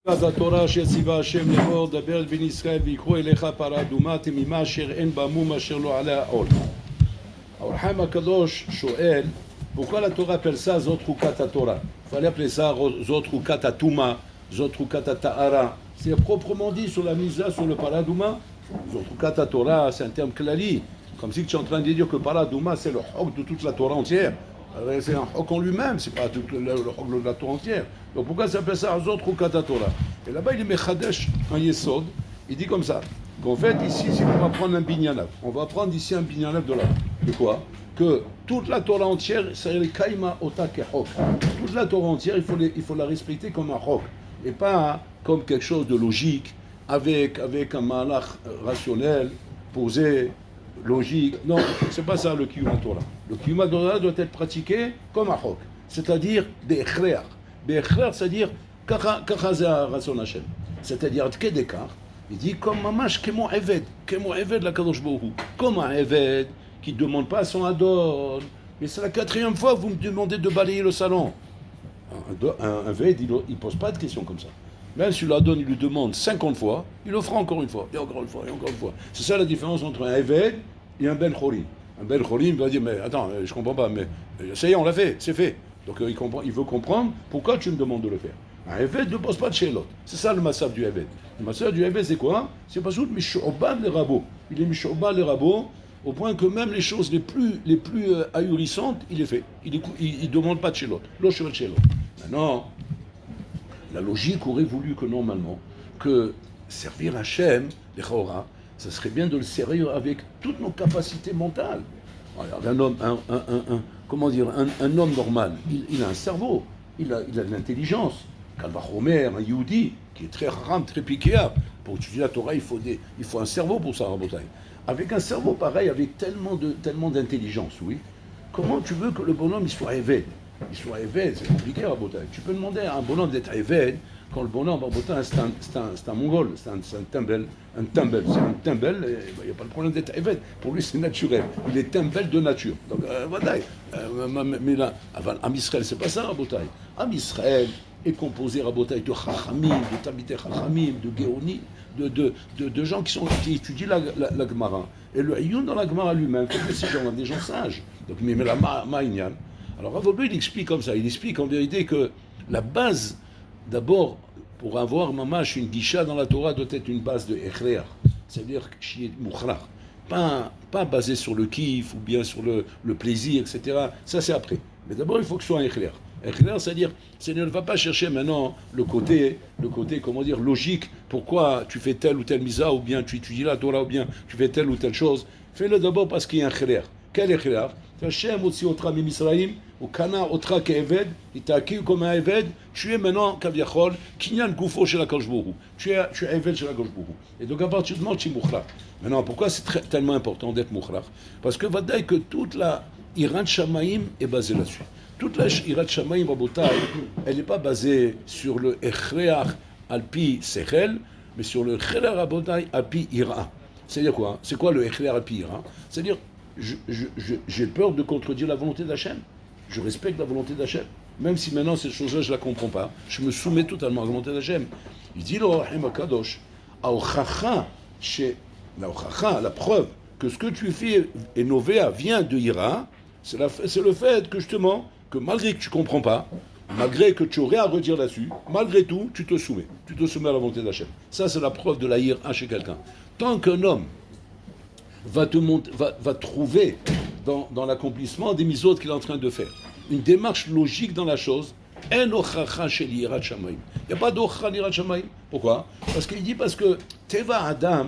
אז התורה שציווה השם לאמור דבר אל בני ישראל ויקחו אליך פרה אדומה תמימה אשר אין בה מום אשר לא עליה עול. האור החיים הקדוש שואל, pourquoi la Torah appelle ça זאת חוקת התורה? Il fallait appeler ça זאת חוקת הטומאה, זאת חוקת הטהרה. C'est proprement dit sur la mise sur le para adouma. זאת חוקת התורה, c'est un terme clali, comme si tu es en train de dire que para adouma c'est le hok de toute la Torah entière. C'est un hok en lui-même, c'est pas tout le hok de la Torah entière. Donc pourquoi ça s'appelle ça Azot Chukata Torah? Et là-bas, il est Mechadesh, un Yesod, il dit comme ça, qu'en fait, ici, c'est qu'on va prendre un binyanav. On va prendre ici un binyanav de là. De quoi? Que toute la Torah entière, c'est le Kaima Ota Kehok. Toute la Torah entière, il faut la respecter comme un hok. Et pas comme quelque chose de logique, avec un malach rationnel, posé, logique. Non, c'est pas ça le Kiyuma Torah. Le Kiyuma Torah doit être pratiqué comme un hok. C'est-à-dire des khreach. Be'echrar, c'est-à-dire kach razon Hashem. C'est-à-dire Kedekar, il dit comme mamash kemo eved la Kadosh Baruch Hu. Comme un eved qui ne demande pas à son adon. Mais c'est la quatrième fois que vous me demandez de balayer le salon. Un eved, il ne pose pas de questions comme ça. Même si l'adon, il lui demande 50 fois, il le fera encore une fois, et encore une fois, et encore une fois. C'est ça la différence entre un eved et un ben chorim. Un ben chorim va dire, mais attends, je comprends pas, mais ça y est, on l'a fait, c'est fait. Donc il veut comprendre pourquoi tu me demandes de le faire. Un Eved ne pose pas de chez l'autre. C'est ça le massaf du Eved. Le massaf du Eved, c'est quoi? C'est pas juste Misho'obad le rabot. Il est Misho'obad le rabot au point que même les choses les plus ahurissantes, il les fait. Il ne demande pas de chez l'autre. L'autre chez l'autre. Maintenant, la logique aurait voulu que normalement, que servir Hachem, les Chaora, ça serait bien de le servir avec toutes nos capacités mentales. Alors, un homme, un homme normal, il a un cerveau, il a de l'intelligence. Kalvachomer, un Yehudi, qui est très haram, très piquéable. Pour étudier la Torah, il faut un cerveau pour ça, Rabotai. Avec un cerveau pareil, avec tellement d'intelligence, oui. Comment tu veux que le bonhomme il soit Eved? Il soit Eved, c'est compliqué, Rabotai. Tu peux demander à un bonhomme d'être Eved, quand le bonhomme, Rabotai, c'est un Mongol, c'est un Tembel. C'est un Tembel, il n'y a pas de problème d'être Eved. Pour lui, c'est naturel. Il est Tembel de nature. Donc, voilà. Mais là, Am Israël, c'est pas ça, Rabotai. Am Israël est composé, Rabotai, de Chachamim, de Tabitei Chachamim, de Géonim, de gens qui étudient la Gemara. Et le Ayoun dans la Gemara lui-même, comme ces gens-là, des gens sages. Donc, mais la Ma'inyan. Alors, Rav, il explique comme ça. Il explique en vérité que la base, d'abord, pour avoir mamash une guisha dans la Torah, doit être une base de echreach, c'est-à-dire mukhrach, pas basé sur le kiff ou bien sur le plaisir, etc. Ça c'est après. Mais d'abord il faut que ce soit un echreach. Echreach, c'est-à-dire, ne va pas chercher maintenant le côté, comment dire, logique. Pourquoi tu fais telle ou telle misa, ou bien tu étudies la Torah, ou bien tu fais telle ou telle chose. Fais-le d'abord parce qu'il y a un echreach. Quel echreach? Hashem otzi otra mimisraïm, ou kana otra ke'eved, il t'a acquis comme un eved, tu es maintenant, kaviachol, kinyan goufo chez la Kadosh Baruch Hu. Tu es eved chez la Kadosh Baruch Hu. Et donc à partir du moment où tu es mukhrach. Maintenant, pourquoi c'est tellement important d'être mukhrach? Parce que vadaï que toute la Irat Shamaim est basée là-dessus. Toute la Irat Shamaim, Rabotai, elle n'est pas basée sur le Echreach alpi Sechel, mais sur le Echreach Rabotai alpi Ira. C'est-à-dire quoi? C'est quoi le Echreach alpi Ira? C'est-à-dire j'ai peur de contredire la volonté d'Hachem. Je respecte la volonté d'Hachem. Même si maintenant cette chose-là, je ne la comprends pas. Je me soumets totalement à la volonté d'Hachem. Il dit, l'Orahim HaKadosh, la preuve que ce que tu fais et Novea vient de Ira, c'est le fait que justement, que malgré que tu ne comprends pas, malgré que tu aurais à redire là-dessus, malgré tout, tu te soumets. Tu te soumets à la volonté d'Hachem. Ça, c'est la preuve de la Ira chez quelqu'un. Tant qu'un homme va trouver dans l'accomplissement des mitzvot qu'il est en train de faire une démarche logique dans la chose. Il n'y a pas d'ocha l'irat shamayim. Pourquoi? Parce que Teva Adam,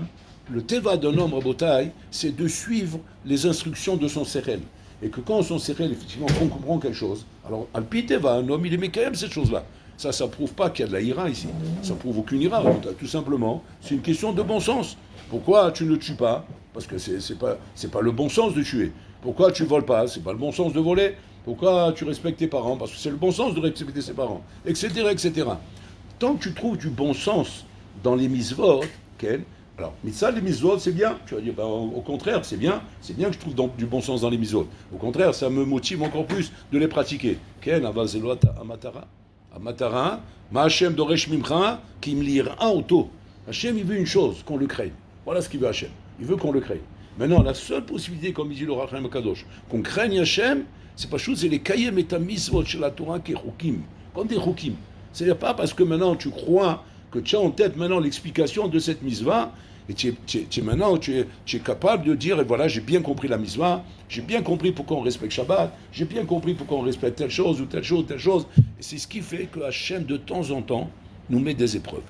le Teva d'un homme, Rabotai, c'est de suivre les instructions de son sechel. Et que quand son sechel, effectivement, on comprend quelque chose, alors Alpi Teva, un homme, il est quand même cette chose-là. Ça ne prouve pas qu'il y a de la ira ici. Ça ne prouve aucune ira, Rabotai. Tout simplement, c'est une question de bon sens. Pourquoi tu ne tues pas? Parce que c'est pas le bon sens de tuer. Pourquoi tu voles pas? C'est pas le bon sens de voler. Pourquoi tu respectes tes parents? Parce que c'est le bon sens de respecter ses parents, etc., etc. Tant que tu trouves du bon sens dans les mitzvot, alors, mitzvah, les mitzvot, c'est bien. Tu vas dire, au contraire, c'est bien que je trouve du bon sens dans les mitzvot. Au contraire, ça me motive encore plus de les pratiquer. Aval zelot amatara. Amatara, Ma Hashem Doresh Mimcha, Kim Lira Auto. Hashem, il veut une chose, qu'on le craigne. Voilà ce qu'il veut Hashem. Il veut qu'on le craigne. Maintenant, la seule possibilité, comme dit le Rachem Kadosh, qu'on craigne Hashem, c'est pas chose, c'est les Kayem et Tamisvot chez la Torah qui est Chukim. Comme des Chukim. C'est-à-dire pas parce que maintenant tu crois que tu as en tête maintenant l'explication de cette mitzvah, et tu es capable de dire, et voilà, j'ai bien compris la mitzvah, j'ai bien compris pourquoi on respecte Shabbat, j'ai bien compris pourquoi on respecte telle chose ou telle chose, telle chose. Et c'est ce qui fait que Hachem, de temps en temps, nous met des épreuves.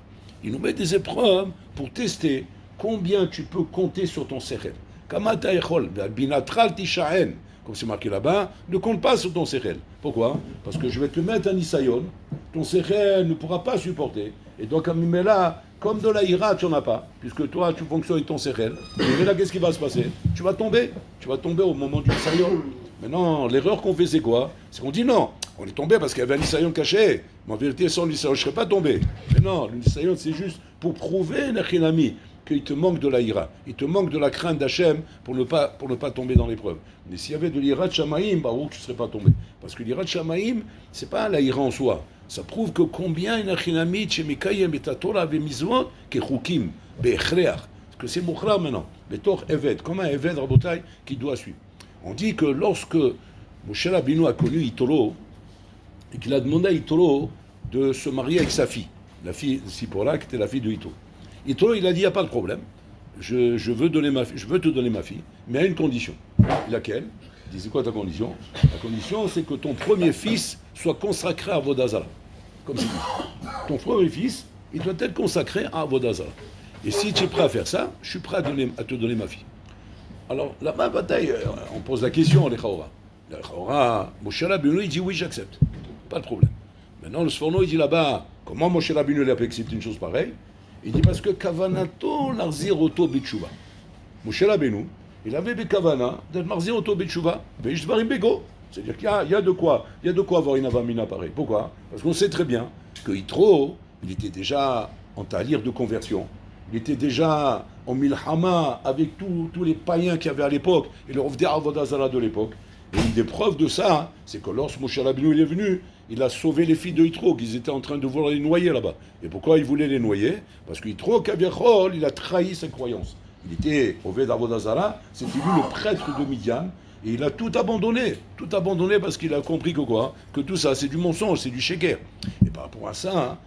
Il nous met des épreuves pour tester combien tu peux compter sur ton sechel. Kamata echol, binatral tishaen, comme c'est marqué là-bas, ne compte pas sur ton sechel. Pourquoi? Parce que je vais te mettre un isayon, ton sechel ne pourra pas supporter. Et donc, là, comme de la ira, tu n'en as pas, puisque toi, tu fonctionnes avec ton sechel. Mais là, qu'est-ce qui va se passer? Tu vas tomber au moment du isayon. Maintenant, l'erreur qu'on fait, c'est quoi? C'est qu'on dit non, on est tombé parce qu'il y avait un isayon caché. Mais en vérité, sans l'isayon, je ne serais pas tombé. Mais non, l'isayon, c'est juste pour prouver, Nachinami, qu'il te manque de la ira, il te manque de la crainte d'Hachem pour ne pas tomber dans l'épreuve. Mais s'il y avait de l'ira de Shamaïm, bah où tu ne serais pas tombé. Parce que l'ira de Shamaïm, c'est pas la ira en soi. Ça prouve que combien il y a Nachinami, Tchemikayem et Tatora avait misvot, qui est Chukim, Be'echreach. Parce que c'est Mouchra maintenant. Betor Eved, comme un Eved Rabotai qui doit suivre. On dit que lorsque Moshe Rabbeinu a connu Yitro, et qu'il a demandé à Yitro de se marier avec sa fille, la fille Sipora, qui était la fille de Yitro. Yitro, il a dit, il n'y a pas de problème, je veux te donner ma fille, mais à une condition. Laquelle? Il dit, c'est quoi ta condition? La condition, c'est que ton premier fils soit consacré à Vodazara. Comme c'est dit. Ton premier fils, il doit être consacré à Vodazara. Et si tu es prêt à faire ça, je suis prêt à te donner ma fille. Alors, la même bataille, on pose la question, les Chaora. Les Chaora, Moshe Rabbeinu, il dit, oui, j'accepte. Pas de problème. Maintenant, le Sforno, il dit là-bas, comment Moshe Rabbeinu a pu accepter une chose pareille? Il dit parce que Kavanato l'arzir auto betshuva. Moshe Rabbeinu, il avait des kavana d'être marzir auto betshuva, veishvarim bego. C'est-à-dire qu'il y a de quoi avoir une avamina pareille. Pourquoi? Parce qu'on sait très bien que Yitro, il était déjà en talir de conversion. Il était déjà en milhama avec tous les païens qu'il y avait à l'époque et le Rovdei Avodah Zara de l'époque. Et une des preuves de ça, c'est que lorsque Moshe Rabbeinu est venu, il a sauvé les filles de Yitro, qu'ils étaient en train de vouloir les noyer là-bas. Et pourquoi il voulait les noyer? Parce que Yitro, Kaviachol, il a trahi ses croyances. Il était au Ved Avodah Zara, c'était lui le prêtre de Midian, et il a tout abandonné parce qu'il a compris que quoi? Que tout ça, c'est du mensonge, c'est du sheker. Et par rapport à ça,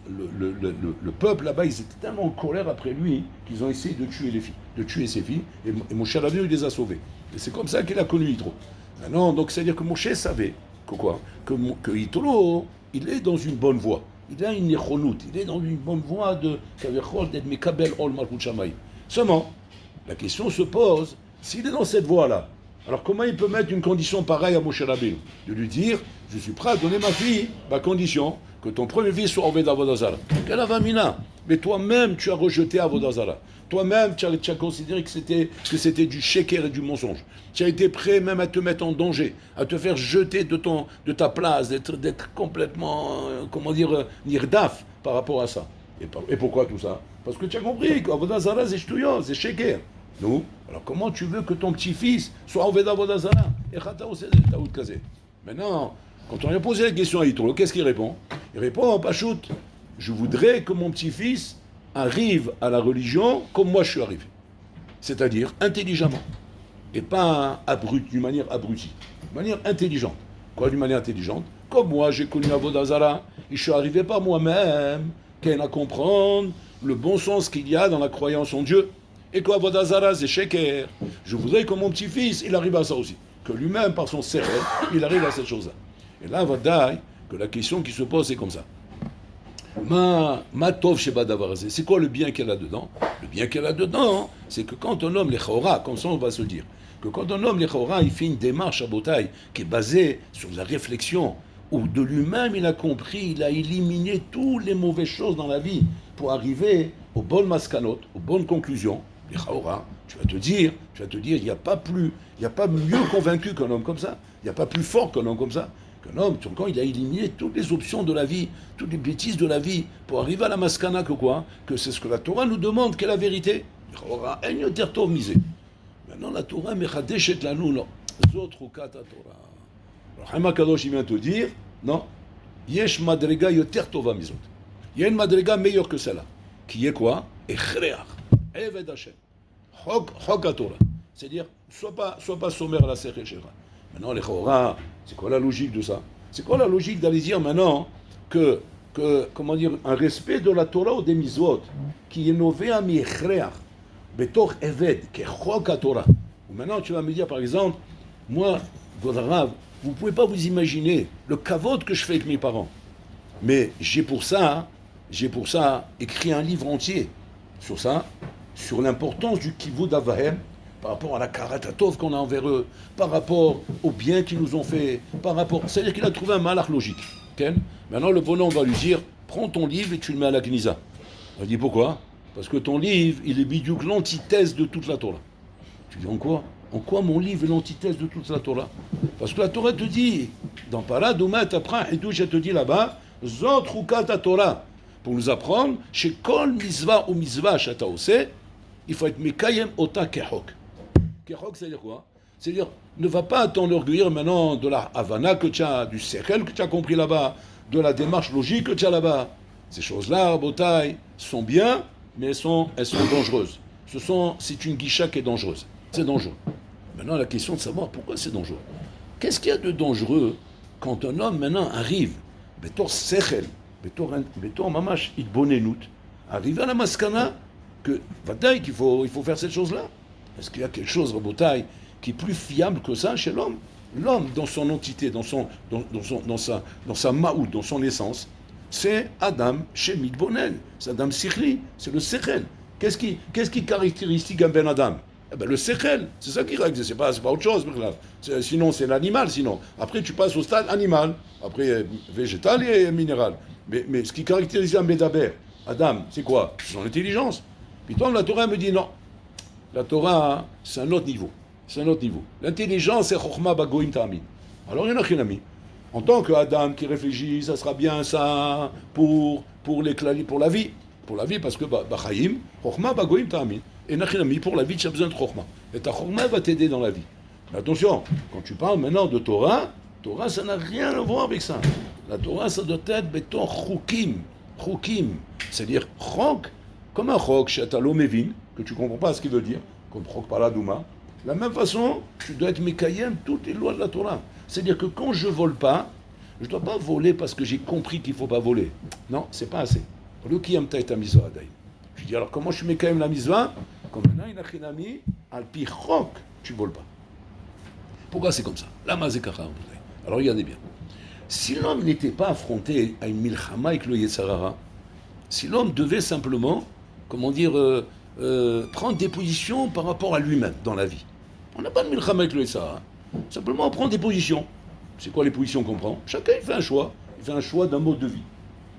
le peuple là-bas, ils étaient tellement en colère après lui qu'ils ont essayé de tuer ses filles, et Moshe Rabbeinu, il les a sauvés. Et c'est comme ça qu'il a connu Yitro. Maintenant, donc c'est-à-dire que Moshe savait que Yitro, il est dans une bonne voie. Il a une nechonout, il est dans une bonne voie d'être Mekabel Ol Malchut Shamayim. Seulement, la question se pose, s'il est dans cette voie-là, alors comment il peut mettre une condition pareille à Moshe Rabbeinu? De lui dire, je suis prêt à donner ma fille, ma condition, que ton premier fils soit Oved Avodah Zara. Quelle avamina? Mais toi-même, tu as rejeté Avodah Zara. Toi-même, tu as considéré que c'était du sheker et du mensonge. Tu as été prêt même à te mettre en danger, à te faire jeter de ta place, d'être complètement, nirdaf par rapport à ça. Et pourquoi tout ça? Parce que tu as compris qu'Avodah Zara, c'est shtuyot, c'est sheker. Nous, alors comment tu veux que ton petit-fils soit Oved Avodah Zara? Maintenant, quand on lui a posé la question à Yitro, qu'est-ce qu'il répond? Il répond, Pachout, je voudrais que mon petit-fils arrive à la religion comme moi je suis arrivé. C'est-à-dire intelligemment. Et pas d'une manière abrutie. D'une manière intelligente. Quoi d'une manière intelligente? Comme moi j'ai connu Avodah Zara, et je suis arrivé par moi-même, à comprendre le bon sens qu'il y a dans la croyance en Dieu. Et quoi Avodah Zara, c'est sheker. Je voudrais que mon petit-fils, il arrive à ça aussi. Que lui-même, par son seret, il arrive à cette chose-là. Et là, Vadaï, que la question qui se pose, c'est comme ça. Ma tov sheba davar hazeh. C'est quoi le bien qu'elle a dedans? Le bien qu'elle a dedans, c'est que quand un homme, les chora, comme ça on va se dire, que quand un homme, les chora, il fait une démarche à Botaï qui est basée sur la réflexion, où de lui-même il a compris, il a éliminé toutes les mauvaises choses dans la vie pour arriver aux bonnes maskanot, aux bonnes conclusions, les chora, tu vas te dire, il n'y a pas mieux convaincu qu'un homme comme ça, il n'y a pas plus fort qu'un homme comme ça. Qu'un homme, quand il a éliminé toutes les options de la vie, toutes les bêtises de la vie, pour arriver à la maskana que quoi? Que c'est ce que la Torah nous demande, qu'est la vérité. Maintenant la Torah mechadeshet lanu, non. Zot chukat Torah. Alors Haim HaKadosh il vient te dire, non, Yesh madrega yoter tova mizot. Il y a une madrega meilleure que celle-là. Qui est quoi? Echreach. Eved Hashem. Chok HaTorah. C'est-à-dire, sois pas sommaire à la Sechel Shera. Maintenant, les Chora, c'est quoi la logique de ça? C'est quoi la logique d'aller dire maintenant que comment dire, un respect de la Torah ou des mitzvot qui est nové à mi-echreach, betor eved, qui est chok HaTorah. Maintenant, tu vas me dire, par exemple, moi, Godarav, vous ne pouvez pas vous imaginer le kavod que je fais avec mes parents. Mais j'ai pour ça écrit un livre entier sur ça, sur l'importance du kivud avahem, par rapport à la karatatov qu'on a envers eux, par rapport au bien qu'ils nous ont fait, par rapport... C'est-à-dire qu'il a trouvé un malach logique. Okay? Maintenant, le bonhomme va lui dire, prends ton livre et tu le mets à la Gnisa. Il dit, pourquoi? Parce que ton livre, il est bidiouk l'antithèse de toute la Torah. Tu dis, en quoi? En quoi mon livre est l'antithèse de toute la Torah? Parce que la Torah te dit, dans Paradouma, t'apprends, et tout, je te dis là-bas, Zot Rukat Torah, pour nous apprendre, chez Kol Mizvah ou Mizvah Shataose, il faut être Mekayem Ota Kehok. Kehok, c'est-à-dire quoi? C'est-à-dire, ne va pas t'enorgueillir maintenant de la Havana que tu as, du Sechel que tu as compris là-bas, de la démarche logique que tu as là-bas. Ces choses-là, Botaï, sont bien, mais elles sont dangereuses. C'est une guicha qui est dangereuse. C'est dangereux. Maintenant, la question de savoir pourquoi c'est dangereux. Qu'est-ce qu'il y a de dangereux quand un homme maintenant arrive, Betor Sechel, Betor Mamash Itbonenut, arrive à la Maskana, que, Vadaï, qu'il faut faire cette chose-là? Est-ce qu'il y a quelque chose, Rabotaï, qui est plus fiable que ça chez l'homme? L'homme, dans son entité, dans sa maout, dans son essence, c'est Adam Shemit Bonen, c'est Adam Sichli, c'est le Sechel. Qu'est-ce qui caractérise un Ben Adam? Eh ben, le Sechel, c'est ça qui caractérise, c'est pas autre chose. Sinon, c'est l'animal, sinon. Après, tu passes au stade animal, après végétal et minéral. Mais ce qui caractérise un Bédaber, Adam, c'est quoi? C'est son intelligence. Puis toi, la Torah me dit non. La Torah, c'est un autre niveau. C'est un autre niveau. L'intelligence, c'est Chokhmah Bagoim Ta'amin. Alors, il y en a qui l'ont mis. En tant qu'Adam qui réfléchit, ça sera bien ça pour la vie. Pour la vie, parce que Bachaim, Chokhmah Bagoim Ta'amin. Et Nachinami, pour la vie, tu as besoin de Chokhmah. Et ta Chokhmah va t'aider dans la vie. Mais attention, quand tu parles maintenant de Torah, ça n'a rien à voir avec ça. La Torah, ça doit être béton Chukim. C'est-à-dire Chok, comme un Chok, chez Atalomevin, que tu ne comprends pas ce qu'il veut dire, comme Chok Paradouma. De la même façon, tu dois être Mekayem toutes les lois de la Torah. C'est-à-dire que quand je ne vole pas, je ne dois pas voler parce que j'ai compris qu'il ne faut pas voler. Non, c'est pas assez. Je dis alors comment je suis Mekayem la Mizvah? Comme maintenant, il a Chinami, Alpi Chok, tu ne voles pas. Pourquoi c'est comme ça? Lama Zekara. Alors regardez bien. Si l'homme n'était pas affronté à une milchama avec le Yetzarara, si l'homme devait simplement, prendre des positions par rapport à lui-même dans la vie. On n'a pas de milchama avec le Yetzarara. Simplement, on prend des positions. C'est quoi les positions qu'on prend? Chacun il fait un choix. Il fait un choix d'un mode de vie.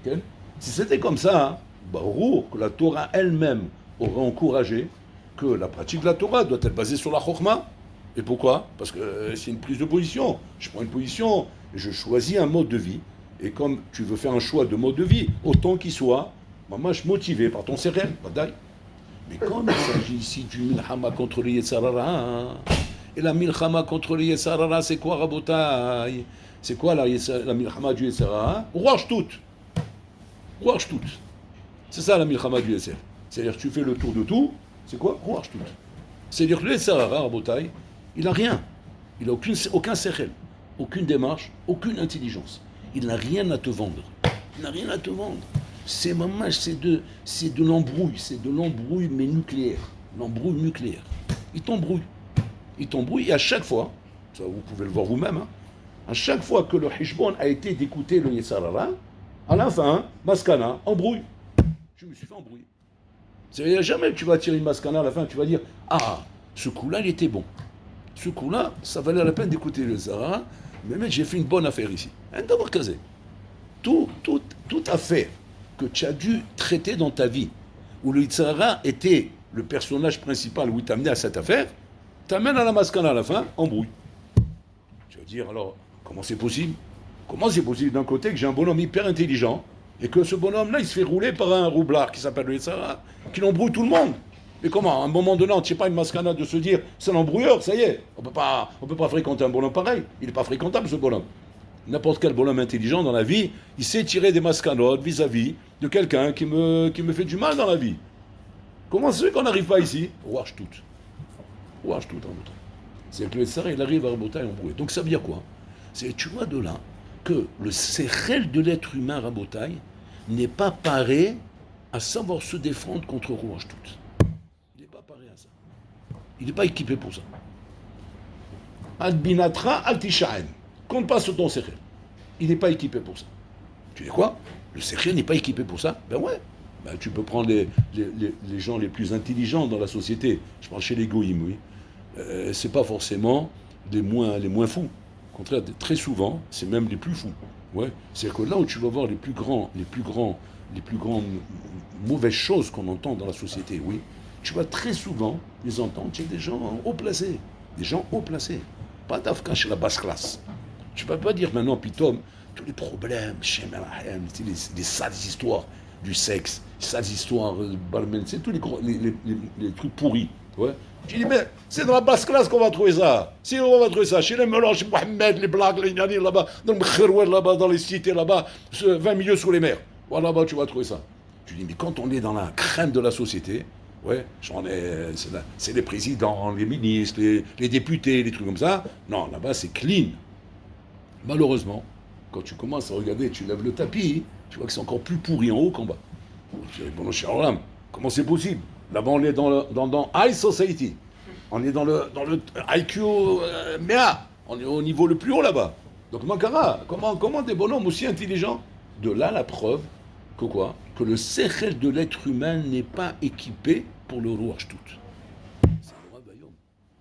Okay? Si c'était comme ça, que la Torah elle-même aurait encouragé que la pratique de la Torah doit être basée sur la Chokhmah. Et pourquoi? Parce que c'est une prise de position. Je prends une position et je choisis un mode de vie. Et comme tu veux faire un choix de mode de vie, autant qu'il soit, moi je suis motivé par ton sérel, badaï. Mais quand il s'agit ici du milchama contre le Yetzarara, et la milchama contre le Yetzarara, c'est quoi, Rabotai? C'est quoi la milchama du Yetzarara? Rouage toute. C'est ça la milchama du Yetzarara. C'est-à-dire que tu fais le tour de tout, c'est quoi? Rouage toute. C'est-à-dire que le Yetzarara, Rabotai, il n'a rien. Il n'a aucun sechel, aucune démarche, aucune intelligence. Il n'a rien à te vendre. C'est mamage, c'est de l'embrouille, mais nucléaire. L'embrouille nucléaire. Il t'embrouille et à chaque fois, ça vous pouvez le voir vous-même, à chaque fois que le Hishbon a été d'écouter le Yetzarara, à la fin, Maskana, embrouille. Je me suis fait embrouiller. C'est-à-dire jamais tu vas tirer une Maskana à la fin, tu vas dire ah, ce coup-là, il était bon. Ce coup-là, ça valait la peine d'écouter le Yetzarara, mais j'ai fait une bonne affaire ici. D'abord casé. Toute affaire que tu as dû traiter dans ta vie, où le Yetzarara était le personnage principal, où il t'a amené à cette affaire, t'amène à la Maskana à la fin, embrouille. Tu vas dire alors, comment c'est possible? Comment c'est possible d'un côté que j'ai un bonhomme hyper intelligent, et que ce bonhomme-là, il se fait rouler par un roublard qui s'appelle le Yetzarara, qui l'embrouille tout le monde? Mais comment? À un moment donné, tu n'es pas une Maskana de se dire, c'est l'embrouilleur, ça y est, on peut pas fréquenter un bonhomme pareil, il n'est pas fréquentable ce bonhomme. N'importe quel bonhomme intelligent dans la vie, il sait tirer des mascanotes vis-à-vis de quelqu'un qui me fait du mal dans la vie. Comment c'est qu'on n'arrive pas ici? Ouach tout. Ouach tout, Rabotai. C'est que le Sarah, il arrive à Rabotai en brouille. Donc ça veut dire quoi? C'est, tu vois de là, que le sechel de l'être humain, Rabotai, n'est pas paré à savoir se défendre contre Ouach tout. Il n'est pas paré à ça. Il n'est pas équipé pour ça. Ad binatra al tisha'en. Compte pas sur ton sechel. Il n'est pas équipé pour ça. Tu dis quoi? Le sechel n'est pas équipé pour ça? Ben ouais. Ben tu peux prendre les gens les plus intelligents dans la société. Je parle chez les goïms, oui. C'est pas forcément les moins fous. Au contraire, très souvent, c'est même les plus fous. Ouais. C'est que là où tu vas voir les plus grandes mauvaises choses qu'on entend dans la société, oui, tu vas très souvent les entendre chez des gens haut placés. Des gens haut placés. Pas d'Afka chez la basse classe. Tu ne vas pas dire maintenant, Pitom, tous les problèmes, les sales histoires du sexe, les sales histoires, c'est tous les trucs pourris. Ouais. Tu dis, mais c'est dans la basse classe qu'on va trouver ça. Si on va trouver ça, chez les Melons, chez Mohamed, les Blagues, les Nani, là-bas, dans le Mkhirouel, là-bas, dans les cités, là-bas, 20 milieux sous les mers. Voilà, là-bas, tu vas trouver ça. Tu dis, mais quand on est dans la crème de la société, ouais, c'est les présidents, les ministres, les députés, les trucs comme ça. Non, là-bas, c'est clean. Malheureusement, quand tu commences à regarder, tu lèves le tapis, tu vois que c'est encore plus pourri en haut qu'en bas. Je dis, bon, cher Olam, comment c'est possible? Là-bas, on est dans High Society. On est dans le IQ MEA. On est au niveau le plus haut là-bas. Donc, Makara, comment des bonhommes aussi intelligents? De là, la preuve que quoi? Que le sechel de l'être humain n'est pas équipé pour le Ruach Shtout. C'est le Rav Bayom.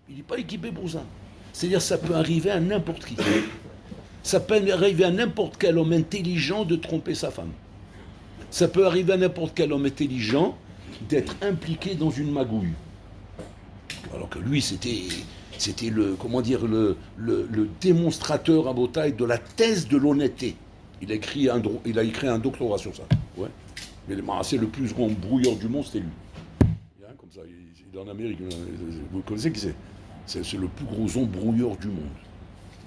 Il n'est pas équipé pour ça. C'est-à-dire, ça peut arriver à n'importe qui. Ça peut arriver à n'importe quel homme intelligent de tromper sa femme. Ça peut arriver à n'importe quel homme intelligent d'être impliqué dans une magouille. Alors que lui, c'était le démonstrateur à Botaï de la thèse de l'honnêteté. Il a écrit un doctorat sur ça. Ouais. Mais c'est le plus grand brouilleur du monde, c'était lui. Comme ça, il est en Amérique. Vous connaissez qui c'est? C'est le plus gros embrouilleur du monde.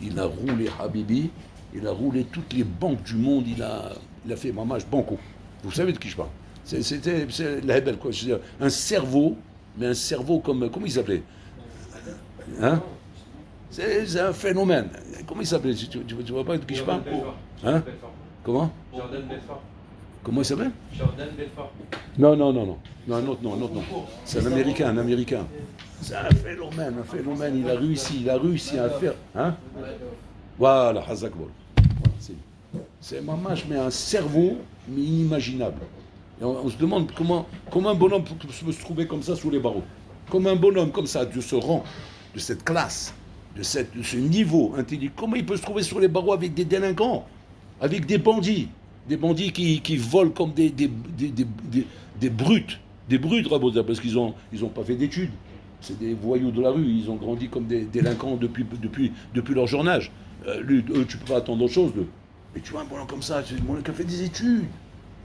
Il a roulé Habibi, il a roulé toutes les banques du monde, il a fait mamage banco. Vous savez de qui je parle? C'est la Hebel, quoi. Je veux dire, un cerveau, mais un cerveau comment il s'appelait? Hein? C'est un phénomène. Comment il s'appelait? Tu vois pas de qui je parle? Hein? Comment? Jordan Belfort. Comment il s'appelle? Jordan Belfort. Non. Non, un autre non. C'est un Américain. C'est un phénomène. Il a réussi à faire. Hein? Voilà, Hazakbol. C'est mamash, mais un cerveau, mais inimaginable. Et on se demande comment un bonhomme peut se trouver comme ça sous les barreaux. Comment un bonhomme comme ça, de ce rang, de cette classe, de ce niveau intelligent, comment il peut se trouver sur les barreaux avec des délinquants, avec des bandits qui volent comme des brutes, Raboza, parce qu'ils ont pas fait d'études. C'est des voyous de la rue, ils ont grandi comme des délinquants depuis leur jeune âge. Eux, tu peux pas attendre autre chose d'eux. Mais tu vois un bonhomme comme ça, c'est un bonhomme qui a fait des études.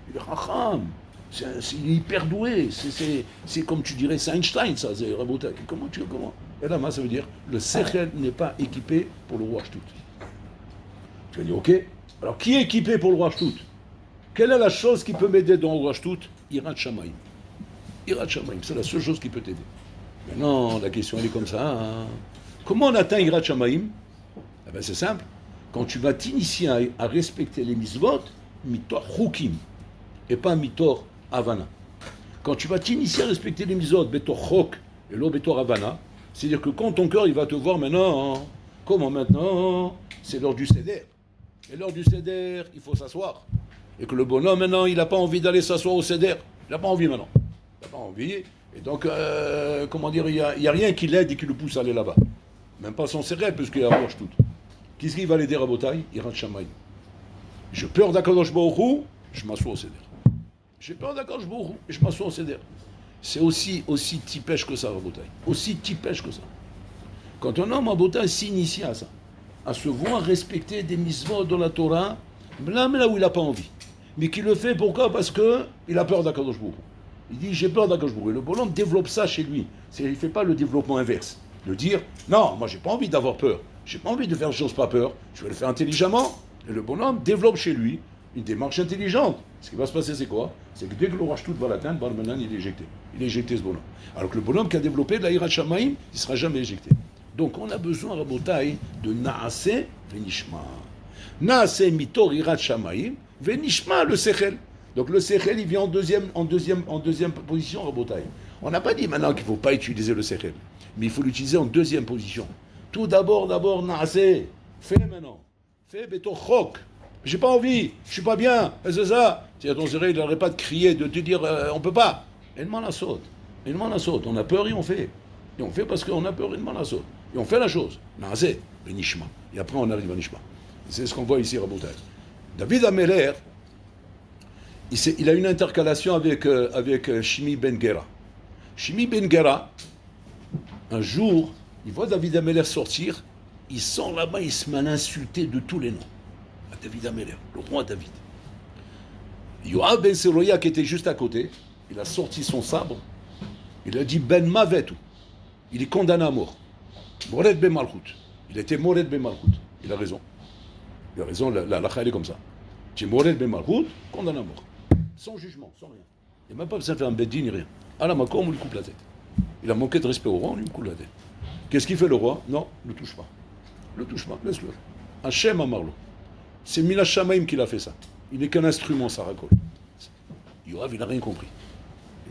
Il est racham. Il est hyper doué. C'est comme tu dirais, c'est Einstein, ça. C'est Rabotai. Comment? Et là, ça veut dire, le sechel n'est pas équipé pour le Ruach Shtout. Tu vas dire, ok. Alors, qui est équipé pour le Ruach Shtout? Quelle est la chose qui peut m'aider dans le Ruach Shtout? Yirat Shamayim. Yirat Shamayim, c'est la seule chose qui peut t'aider. Maintenant, la question, elle est comme ça. Hein. Comment on atteint Yirat Shamayim? Eh bien, c'est simple. Quand tu vas t'initier à respecter les mitzvot, mitor chukim, et pas mitor havana. Quand tu vas t'initier à respecter les mitzvot, betor chok, et l'eau betor havana, c'est-à-dire que quand ton cœur, il va te voir maintenant, comment maintenant? C'est l'heure du seder. Et l'heure du seder, il faut s'asseoir. Et que le bonhomme, maintenant, il n'a pas envie d'aller s'asseoir au seder. Il n'a pas envie maintenant. Il n'a pas envie. Et donc, il n'y a rien qui l'aide et qui le pousse à aller là-bas. Même pas son seder, parce qu'il y a un roche tout. Qu'est-ce qui va l'aider, Rabotai? Yirat Shamayim. J'ai peur d'Akadosh Baruch Hu, je m'assois au seder. J'ai peur d'Akadosh Baruch Hu, et je m'assois au seder. C'est aussi tipèche que ça, Rabotai. Aussi tipèche que ça. Quand un homme, Rabotai, s'initie à ça, à se voir respecter des mitzvot de la Torah, là où il n'a pas envie. Mais qui le fait, pourquoi? Parce qu'il a peur d'Akadosh Baruch Hu. Il dit, j'ai peur d'Akadosh Baruch Hu. Et le bonhomme développe ça chez lui. Il ne fait pas le développement inverse. De dire, non, moi j'ai pas envie d'avoir peur. J'ai pas envie de faire des choses pas peur. Je vais le faire intelligemment. Et le bonhomme développe chez lui une démarche intelligente. Ce qui va se passer, c'est quoi? C'est que dès que l'orage tout va l'atteindre, Barmenan, il est éjecté. Il est éjecté, ce bonhomme. Alors que le bonhomme qui a développé de la Hirat Shamaim, il ne sera jamais éjecté. Donc on a besoin, Rabotai, de Naase Venishma. Naase Mitor Hirat Shamaim, Venishma le Sechel. Donc le Sechel, il vient en deuxième position, Rabotai. On n'a pas dit maintenant qu'il ne faut pas utiliser le Sechel, mais il faut l'utiliser en deuxième position. Tout d'abord, Naase. Fais maintenant. Fais Betor Chok. J'ai pas envie, je suis pas bien, c'est ça. Si ton cerveau, il n'arrête pas de crier, de te dire on peut pas. Et le la saute. On a peur et on fait. Et on fait parce qu'on a peur et le la saute. Et on fait la chose. Nazé, le nishma. Et après on arrive à nishma. C'est ce qu'on voit ici, Rabotai. David Ameler, il a une intercalation avec Shimi Ben Gera. Shimi Ben Gera, un jour, il voit David Ameler sortir, il sent là-bas, il se met à l'insulter de tous les noms. David Ameler, le roi David. Yoav Ben Seroya, qui était juste à côté, il a sorti son sabre, il a dit Ben Mavetu, il est condamné à mort. Mored Ben Malchut, il était Mored Ben Malchut, il a raison, la lacha est comme ça. Tu es Mored Ben Malchut, condamné à mort, sans jugement, sans rien. Il n'a même pas besoin de faire un beddin ni rien. À la Makom, on lui coupe la tête. Il a manqué de respect au roi, on lui coupe la tête. Qu'est-ce qu'il fait le roi? Non, ne le touche pas. Laisse-le. Hachem Amarlo. C'est Mila Shamaim qui l'a fait ça. Il n'est qu'un instrument, ça raconte. Yoav, il n'a rien compris.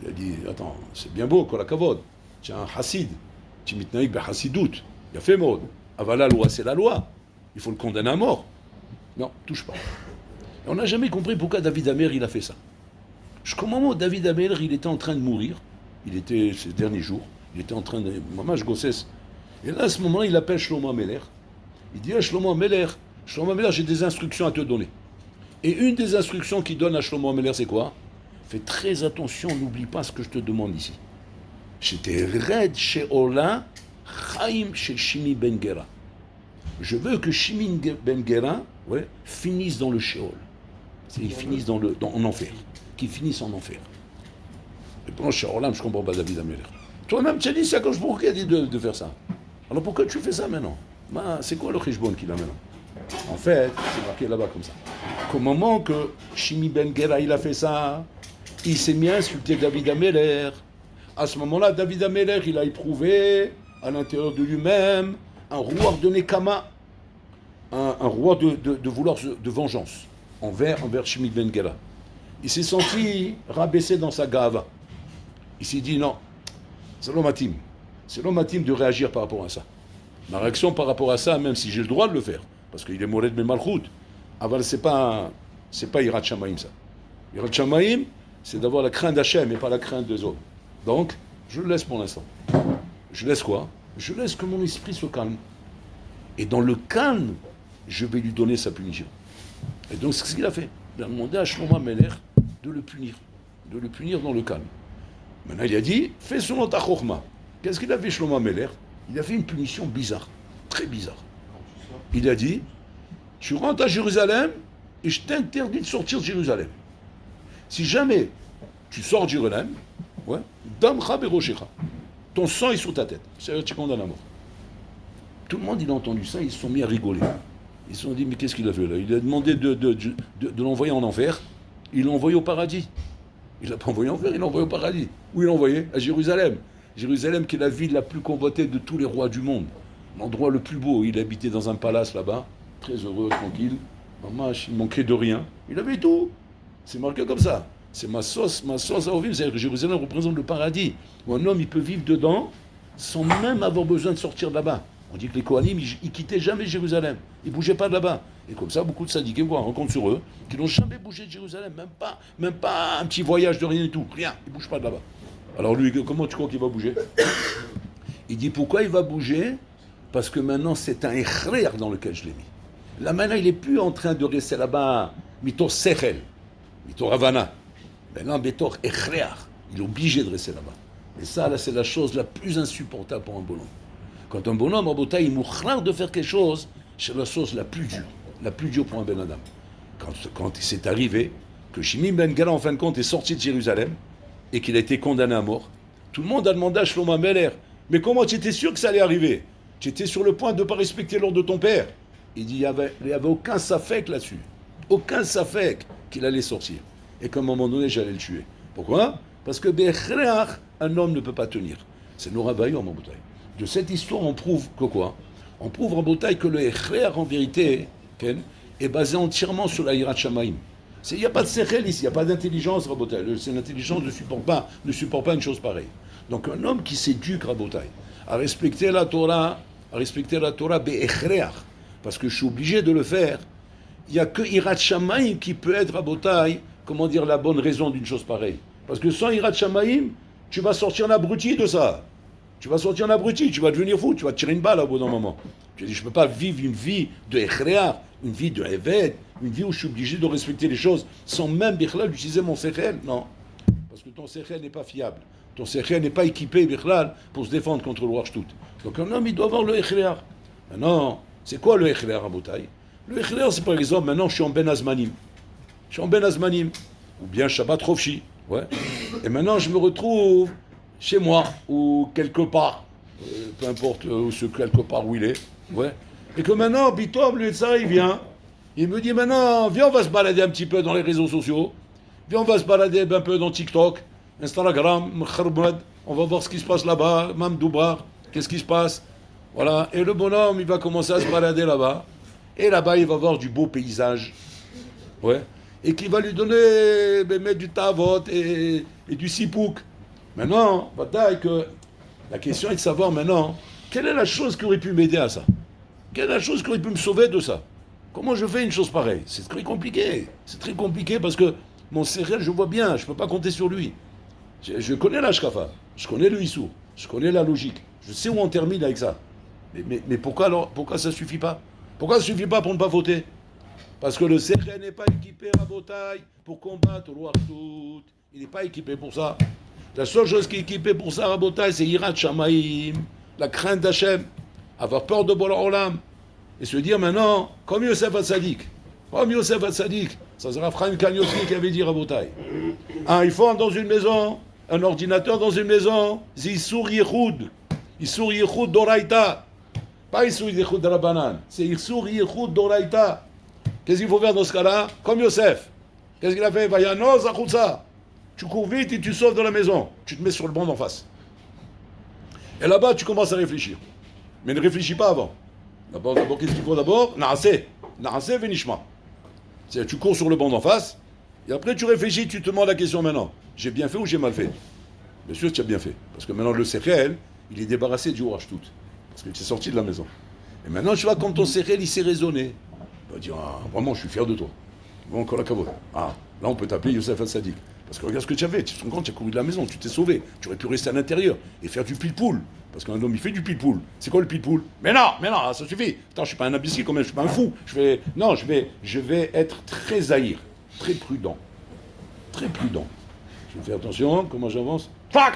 Il a dit, attends, c'est bien beau, kol hakavod. Tu es un hassid. Tu mitnaïk be hassidout. Il a fait mode. Aval la loi, c'est la loi. Il faut le condamner à mort. Non, touche pas. Et on n'a jamais compris pourquoi David Amer, il a fait ça. Jusqu'au moment où David Amer, il était en train de mourir, il était, ces derniers jours, il était en train de... Maman, je gossesse. Et là, à ce moment-là, il appelle Shlomo Ameler. Il dit, Shlomo Ameler, j'ai des instructions à te donner. Et une des instructions qu'il donne à Shlomo Ameler, c'est quoi? Fais très attention, n'oublie pas ce que je te demande ici. J'étais Red chez Ola, Chaim chez Shimi Ben Gera. Je veux que Shimi Ben Gera finisse dans le Sheol. Ils finissent en enfer. Qu'ils finissent en enfer. Et pour chez Olam, je ne comprends pas David Ameler. Toi-même, tu as dit, c'est à cause pour qui a dit de faire ça. Alors pourquoi tu fais ça maintenant? C'est quoi le chishbon qu'il a maintenant? En fait, c'est marqué là-bas comme ça. Qu'au moment que Shimi Ben Gera il a fait ça, il s'est mis à insulter David Ameler. À ce moment-là, David Ameler, il a éprouvé à l'intérieur de lui-même un roi de Nekama, un roi de vouloir de vengeance envers Shimi Ben Gera. Il s'est senti rabaissé dans sa gava. Il s'est dit non, c'est l'homme de réagir par rapport à ça. Ma réaction par rapport à ça, même si j'ai le droit de le faire, parce qu'il est Mored Ben Malchut, aval c'est pas Hirat Shamaim ça. Hirat Shamaim, c'est d'avoir la crainte d'Hachem et pas la crainte des autres. Donc, je le laisse pour l'instant. Je laisse quoi? Je laisse que mon esprit se calme. Et dans le calme, je vais lui donner sa punition. Et donc, c'est ce qu'il a fait. Il a demandé à Shlomo Ameler de le punir dans le calme. Maintenant, il a dit, fais selon ta chorma. Qu'est-ce qu'il a fait Shlomo Ameler? Il a fait une punition bizarre, très bizarre. Il a dit, tu rentres à Jérusalem et je t'interdis de sortir de Jérusalem. Si jamais tu sors de Jérusalem, damcha beroshecha, ton sang est sur ta tête. C'est-à-dire que tu condamnes à mort. Tout le monde, il a entendu ça, ils se sont mis à rigoler. Ils se sont dit, mais qu'est-ce qu'il a fait là? Il a demandé de l'envoyer en enfer, il l'a envoyé au paradis. Il l'a pas envoyé en enfer, il l'a envoyé au paradis. Où il l'a envoyé? À Jérusalem. Jérusalem qui est la ville la plus convoitée de tous les rois du monde. L'endroit le plus beau. Il habitait dans un palace là-bas, très heureux, tranquille. Maman, il manquait de rien. Il avait tout. C'est marqué comme ça. C'est ma sauce à vivre. C'est-à-dire que Jérusalem représente le paradis, où un homme il peut vivre dedans sans même avoir besoin de sortir de là-bas. On dit que les Kohanim, ils quittaient jamais Jérusalem. Ils ne bougeaient pas de là-bas. Et comme ça, beaucoup de sadiques, on rencontre sur eux, qui n'ont jamais bougé de Jérusalem, même pas un petit voyage de rien du tout. Rien. Ils ne bougent pas de là-bas. Alors lui, comment tu crois qu'il va bouger? Il dit, pourquoi il va bouger? Parce que maintenant, c'est un échrer dans lequel je l'ai mis. Là, maintenant, il n'est plus en train de rester là-bas, mitor sechel, mitor havana. Maintenant, mitor échrer. Il est obligé de rester là-bas. Et ça, là, c'est la chose la plus insupportable pour un bonhomme. Quand un bonhomme, en bataille, il mouchlar de faire quelque chose, c'est la chose la plus dure pour un ben adam. Quand c'est arrivé que Shimi Ben Gera, en fin de compte, est sorti de Jérusalem et qu'il a été condamné à mort, tout le monde a demandé à Shlomo Ameler, mais comment tu étais sûr que ça allait arriver? Tu étais sur le point de ne pas respecter l'ordre de ton père. Il dit, il n'y avait aucun safek là-dessus. Aucun safek qu'il allait sortir. Et qu'à un moment donné, j'allais le tuer. Pourquoi? Parce que Bechreach, un homme ne peut pas tenir. C'est nos rabayom en bouteille. De cette histoire, on prouve que quoi? On prouve en bouteille que le Echreach, en vérité, est basé entièrement sur la Hirat Shamaim. Il n'y a pas de sechel ici, il n'y a pas d'intelligence, Rabotai. L'intelligence ne supporte pas une chose pareille. Donc un homme qui s'éduque, Rabotai, à respecter la Torah Be'echreach, parce que je suis obligé de le faire, il n'y a que Hirat Shamaim qui peut être, Rabotai, comment dire, la bonne raison d'une chose pareille. Parce que sans Hirat Shamaim, tu vas sortir un abruti de ça. Tu vas sortir un abruti, tu vas devenir fou, tu vas tirer une balle au bout d'un moment. Tu dis, je ne peux pas vivre une vie de Echreach, une vie de Eved, une vie où je suis obligé de respecter les choses sans même, Bichlal, utiliser mon Sechel. Non. Parce que ton Sechel n'est pas fiable. Ton Sechel n'est pas équipé, Bichlal, pour se défendre contre le Warshtout. Donc un homme, il doit avoir le Echreach. Maintenant, c'est quoi le Echreach, Rabotai? Le Echreach, c'est par exemple, maintenant, je suis en Ben Azmanim. Je suis en Ben Azmanim. Ou bien Shabbat Rovshi. Ouais. Et maintenant, je me retrouve chez moi, ou quelque part, peu importe quelque part où il est, ouais. Et que maintenant, Bitom, lui, ça, il vient, il me dit maintenant, viens, on va se balader un petit peu dans les réseaux sociaux, viens, on va se balader un peu dans TikTok, Instagram, Mkharmad, on va voir ce qui se passe là-bas, Mamdoubar, qu'est-ce qui se passe, voilà. Et le bonhomme, il va commencer à se balader là-bas, et là-bas, il va voir du beau paysage, ouais, et qui va lui donner, mettre du tavot et du sipouk. Maintenant, que la question est de savoir maintenant, quelle est la chose qui aurait pu m'aider à ça? Quelle est la chose qui aurait pu me sauver de ça? Comment je fais une chose pareille? C'est très compliqué. C'est très compliqué parce que mon Sechel, je vois bien, je ne peux pas compter sur lui. Je connais la Shkafa, je connais le Issou, je connais la logique. Je sais où on termine avec ça. Mais pourquoi ça ne suffit pas? Pourquoi ça ne suffit pas pour ne pas voter? Parce que le Sechel n'est pas équipé à Botaï pour combattre le Warshtout. Il n'est pas équipé pour ça. La seule chose qui est équipée pour ça, Rabotai, c'est Hirat Shamaim, la crainte d'Hachem, avoir peur de Bola Olam, et se dire maintenant, comme Yosef Hatzadik, ça sera Frank Kanyotri qui avait dit Rabotai. Il faut dans une maison, un ordinateur dans une maison, c'est Issour Yehoud Doraita, pas Issour Yehoud Rabanan, c'est Issour Yehoud Doraita. Qu'est-ce qu'il faut faire dans ce cas-là? Comme Yosef. Qu'est-ce qu'il a fait? Vayano Zachutza. Tu cours vite et tu sauves de la maison. Tu te mets sur le banc d'en face. Et là-bas, tu commences à réfléchir. Mais ne réfléchis pas avant. D'abord qu'est-ce qu'il faut d'abord? Naaseh venishma. C'est-à-dire, tu cours sur le banc d'en face, et après tu réfléchis, tu te demandes la question maintenant. J'ai bien fait ou j'ai mal fait? Bien sûr, tu as bien fait. Parce que maintenant, le Sechel, il est débarrassé du Warshtout. Parce que tu es sorti de la maison. Et maintenant, tu vois, quand ton Sechel, il s'est raisonné. Il va dire, vraiment, je suis fier de toi. Bon, Kolakavod. Là, on peut t'appeler Yosef Hatzadik. Parce que regarde ce que tu avais, tu te rends compte, tu as couru de la maison, tu t'es sauvé, tu aurais pu rester à l'intérieur et faire du pile-poule. Parce qu'un homme, il fait du pile-poule. C'est quoi le pile-poule? Mais non, ça suffit. Attends, je ne suis pas un imbécile quand même, je ne suis pas un fou. Je vais être très zahir, très prudent. Très prudent. Je vais faire attention, comment j'avance? Ben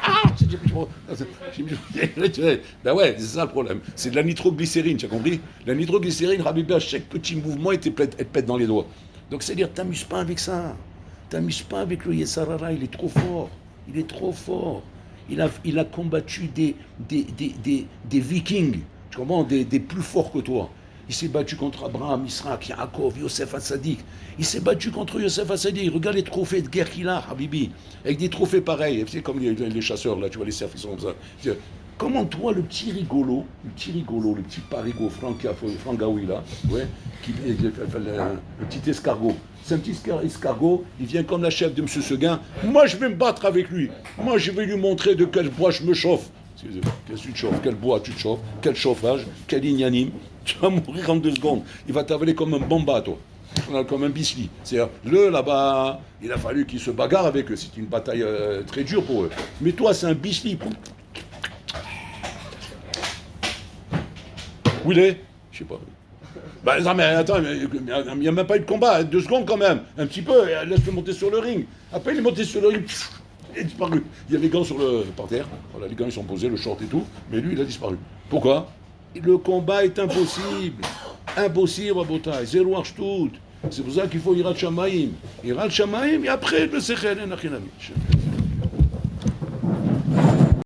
ouais, c'est ça le problème. C'est de la nitroglycérine, tu as compris? La nitroglycérine, Rabbi, à chaque petit mouvement, elle te pète dans les doigts. Donc c'est-à-dire, t'amuses pas avec ça. T'amuses pas avec le Yessarara, il est trop fort. Il est trop fort. Il a combattu des vikings, tu comprends, des plus forts que toi. Il s'est battu contre Abraham, Israël, Yaakov, Yosef Hatzadik. Il s'est battu contre Yosef Hatzadik. Regarde les trophées de guerre qu'il a, Habibi. Avec des trophées pareils. C'est comme les chasseurs, là, tu vois, les cerfs, ils sont comme ça. Comment toi, le petit rigolo, le petit parigo, Frangaoui, là, ouais, le petit escargot. C'est un petit escargot, il vient comme la chef de M. Seguin. Moi, je vais me battre avec lui. Moi, je vais lui montrer de quel bois je me chauffe. Qu'est-ce que tu te chauffes? Quel bois tu te chauffes? Quel chauffage? Quel ignanime? Tu vas mourir en 2 secondes. Il va t'avaler comme un bomba, toi. Comme un bisli. C'est-à-dire, là-bas, il a fallu qu'il se bagarre avec eux. C'est une bataille très dure pour eux. Mais toi, c'est un bisli. Où il est? Je sais pas. Non, mais attends, il n'y a même pas eu de combat, 2 secondes quand même, un petit peu, laisse-le monter sur le ring. Après, il est monté sur le ring, il est disparu. Il y a les gants par terre, voilà, les gants ils sont posés, le short et tout, mais lui il a disparu. Pourquoi? Le combat est impossible, Rabotai, zéro Warshtout. C'est pour ça qu'il faut Hirat Shamaim, et après le Sechel,